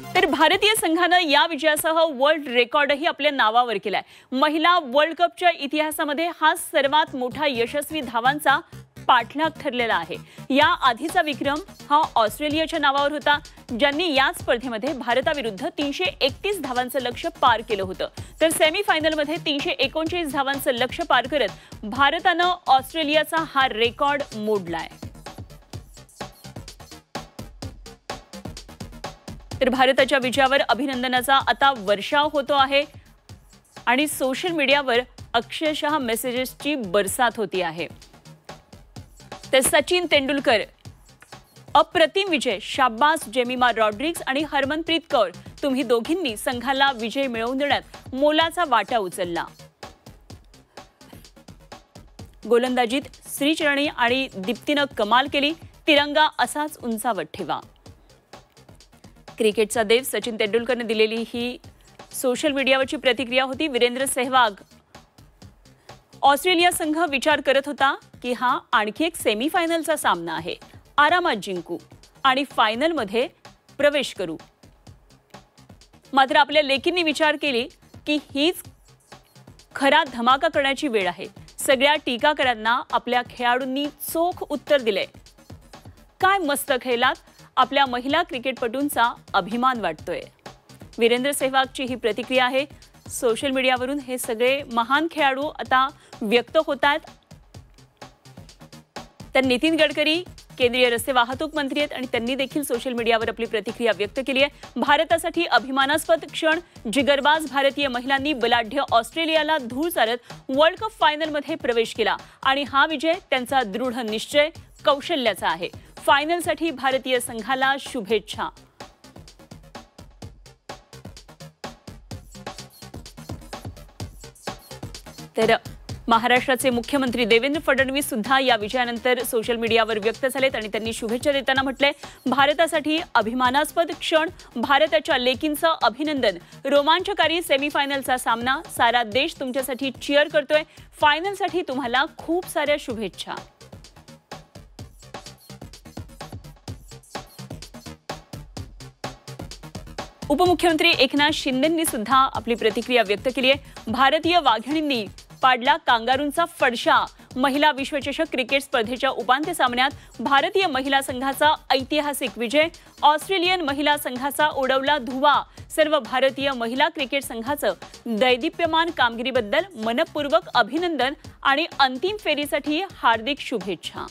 तर भारतीय संघानं या विजयासह वर्ल्ड रेकॉर्डही आपल्या नावावर केलाय। महिला वर्ल्ड कपच्या इतिहासामध्ये हा सर्वात मोठा यशस्वी धावांचा पाठलाग ठरलेला आहे। या आधीचा विक्रम हा ऑस्ट्रेलियाच्या नावावर होता, ज्यांनी या स्पर्धेमध्ये भारताविरुद्ध 331 धावांचं लक्ष्य पार केलं होतं। तर सेमीफायनलमध्ये 339 धावांचं लक्ष्य पार करत भारतानं ऑस्ट्रेलियाचा हा रेकॉर्ड मोडलाय। तर भारताच्या विजयावर अभिनंदनाचा आता वर्षाव होतो आहे आणि सोशल मीडियावर अक्षरशः मेसेजेसची बरसात होती आहे। तर सचिन तेंडुलकर अप्रतिम विजय, शाबास जेमिमा रॉड्रिग्स आणि हरमनप्रीत कौर, तुम्ही दोघींनी संघाला विजय मिळवून देण्यात मोलाचा वाटा उचलला। गोलंदाजीत श्रीचरणी आणि दीप्तीनं कमाल केली, तिरंगा असाच उंचावत ठेवा। क्रिकेटचा देव सचिन तेंडुलकरने दिलेली ही सोशल मीडियावरची प्रतिक्रिया होती। वीरेंद्र सेहवाग, ऑस्ट्रेलिया संघ विचार करत होता की हा आणखी एक सेमीफायनलचा सामना आहे, आरामात जिंकू आणि फायनलमध्ये प्रवेश करू। मात्र आपल्या लेकींनी विचार केली की हीच खरा धमाका करण्याची वेळ आहे। सगळ्या टीकाकारांना आपल्या खेळाडूंनी चोख उत्तर दिले। काय मस्त खेळलात, आपल्या महिला क्रिकेटपटूंचा अभिमान वाटतोय। वीरेंद्र सेहवागची ही प्रतिक्रिया आहे। सोशल मीडियावरून हे सगळे महान खेळाडू आता व्यक्त होत आहेत। तर नितीन गडकरी केंद्रीय रस्ते वाहतूक मंत्री आहेत आणि त्यांनी देखील सोशल मीडियावर आपली प्रतिक्रिया व्यक्त केली आहे। भारतासाठी अभिमानास्पद क्षण, जिगरबाज भारतीय महिलांनी बलाढ्य ऑस्ट्रेलियाला धूळ चारत वर्ल्ड कप फायनलमध्ये प्रवेश केला आणि हा विजय त्यांचा दृढ निश्चय, कौशल्याचा आहे। फायनलसाठी भारतीय संघाला शुभेच्छा। तर महाराष्ट्राचे मुख्यमंत्री देवेंद्र फडणवीस सुद्धा या विजयानंतर सोशल मीडियावर व्यक्त झालेत आणि त्यांनी शुभेच्छा देताना म्हटलंय, भारतासाठी अभिमानास्पद क्षण, भारताच्या लेकींचं अभिनंदन, रोमांचकारी सेमीफायनलचा सामना, सारा देश तुमच्यासाठी चीअर करतोय, फायनलसाठी तुम्हाला खूप साऱ्या शुभेच्छा। उपमुख्यमंत्री एकनाथ शिंदेंनी सुद्धा आपली प्रतिक्रिया व्यक्त केली आहे। भारतीय वाघिणींनी पाडला कांगारूंचा फडशा, महिला विश्वचषक क्रिकेट स्पर्धेच्या उपांत्य सामन्यात भारतीय महिला संघाचा ऐतिहासिक विजय, ऑस्ट्रेलियन महिला संघाचा उडवला धुव्वा, सर्व भारतीय महिला क्रिकेट संघाचं दैदिप्यमान कामगिरीबद्दल मनपूर्वक अभिनंदन आणि अंतिम फेरीसाठी हार्दिक शुभेच्छा।